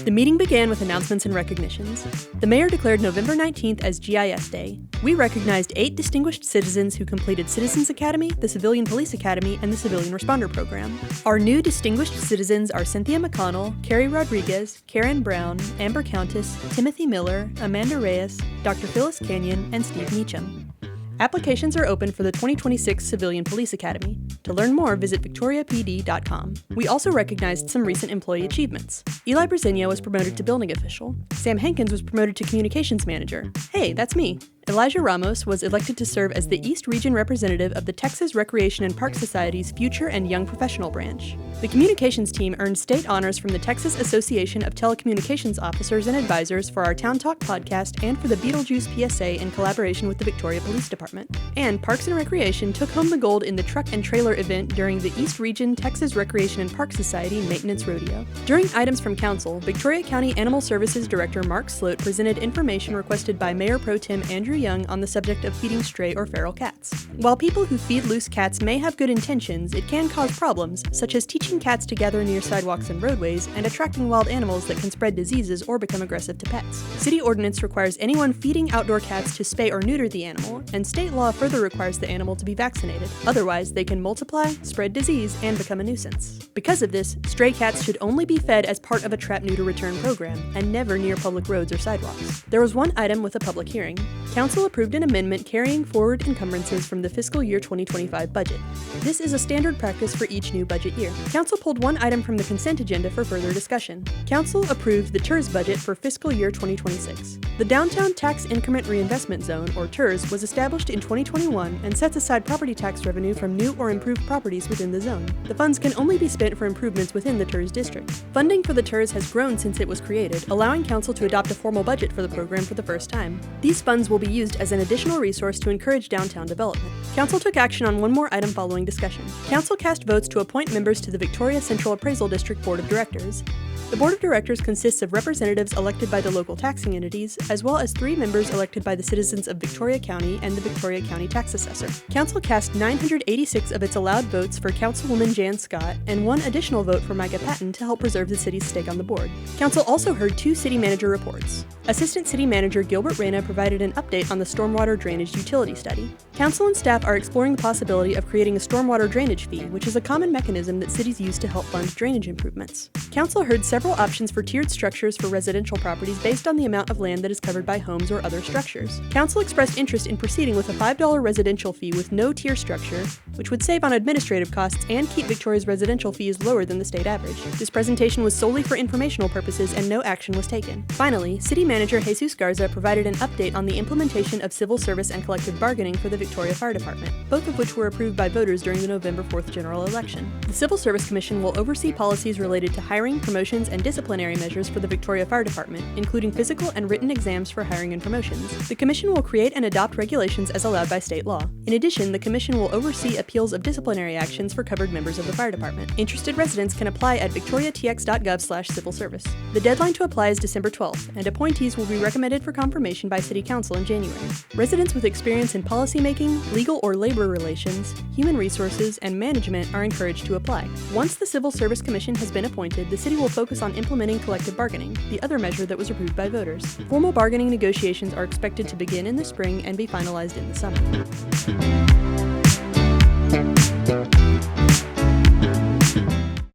The meeting began with announcements and recognitions. The mayor declared November 19th as GIS Day. We recognized 8 distinguished citizens who completed Citizens Academy, the Civilian Police Academy, and the Civilian Responder Program. Our new distinguished citizens are Cynthia McConnell, Carrie Rodriguez, Karen Brown, Amber Countess, Timothy Miller, Amanda Reyes, Dr. Phyllis Canyon, and Steve Meacham. Applications are open for the 2026 Civilian Police Academy. To learn more, visit victoriapd.com. We also recognized some recent employee achievements. Eli Brzezinha was promoted to building official. Sam Hankins was promoted to communications manager. Hey, that's me. Elijah Ramos was elected to serve as the East Region representative of the Texas Recreation and Park Society's Future and Young Professional branch. The communications team earned state honors from the Texas Association of Telecommunications Officers and Advisors for our Town Talk podcast and for the Beetlejuice PSA in collaboration with the Victoria Police Department. And Parks and Recreation took home the gold in the truck and trailer event during the East Region Texas Recreation and Park Society Maintenance Rodeo. During items from council, Victoria County Animal Services Director Mark Sloat presented information requested by Mayor Pro Tem Andrew Young on the subject of feeding stray or feral cats. While people who feed loose cats may have good intentions, it can cause problems, such as teaching cats to gather near sidewalks and roadways and attracting wild animals that can spread diseases or become aggressive to pets. City ordinance requires anyone feeding outdoor cats to spay or neuter the animal, and state law further requires the animal to be vaccinated. Otherwise, they can multiply, spread disease, and become a nuisance. Because of this, stray cats should only be fed as part of a trap-neuter-return program, and never near public roads or sidewalks. There was one item with a public hearing. Council approved an amendment carrying forward encumbrances from the fiscal year 2025 budget. This is a standard practice for each new budget year. Council pulled one item from the consent agenda for further discussion. Council approved the TERS budget for fiscal year 2026. The Downtown Tax Increment Reinvestment Zone, or TERS, was established in 2021 and sets aside property tax revenue from new or improved properties within the zone. The funds can only be spent for improvements within the TERS district. Funding for the TERS has grown since it was created, allowing Council to adopt a formal budget for the program for the first time. These funds will be used as an additional resource to encourage downtown development. Council took action on one more item following discussion. Council cast votes to appoint members to the Victoria Central Appraisal District Board of Directors. The Board of Directors consists of representatives elected by the local taxing entities, as well as 3 members elected by the citizens of Victoria County and the Victoria County Tax Assessor. Council cast 986 of its allowed votes for Councilwoman Jan Scott and 1 additional vote for Micah Patton to help preserve the city's stake on the board. Council also heard 2 city manager reports. Assistant City Manager Gilbert Reyna provided an update on the stormwater drainage utility study. Council and staff are exploring the possibility of creating a stormwater drainage fee, which is a common mechanism that cities use to help fund drainage improvements. Council heard several options for tiered structures for residential properties based on the amount of land that is covered by homes or other structures. Council expressed interest in proceeding with a $5 residential fee with no tier structure, which would save on administrative costs and keep Victoria's residential fees lower than the state average. This presentation was solely for informational purposes and no action was taken. Finally, City Manager Jesus Garza provided an update on the implementation of civil service and collective bargaining for the Victoria Fire Department, both of which were approved by voters during the November 4th general election. The Civil Service Commission will oversee policies related to hiring, promotions, and disciplinary measures for the Victoria Fire Department, including physical and written exams for hiring and promotions. The Commission will create and adopt regulations as allowed by state law. In addition, the Commission will oversee appeals of disciplinary actions for covered members of the fire department. Interested residents can apply at victoriatx.gov/civilservice. The deadline to apply is December 12th, and appointees will be recommended for confirmation by City Council in January. Residents with experience in policymaking, legal or labor relations, human resources, and management are encouraged to apply. Once the Civil Service Commission has been appointed, the city will focus on implementing collective bargaining, the other measure that was approved by voters. Formal bargaining negotiations are expected to begin in the spring and be finalized in the summer.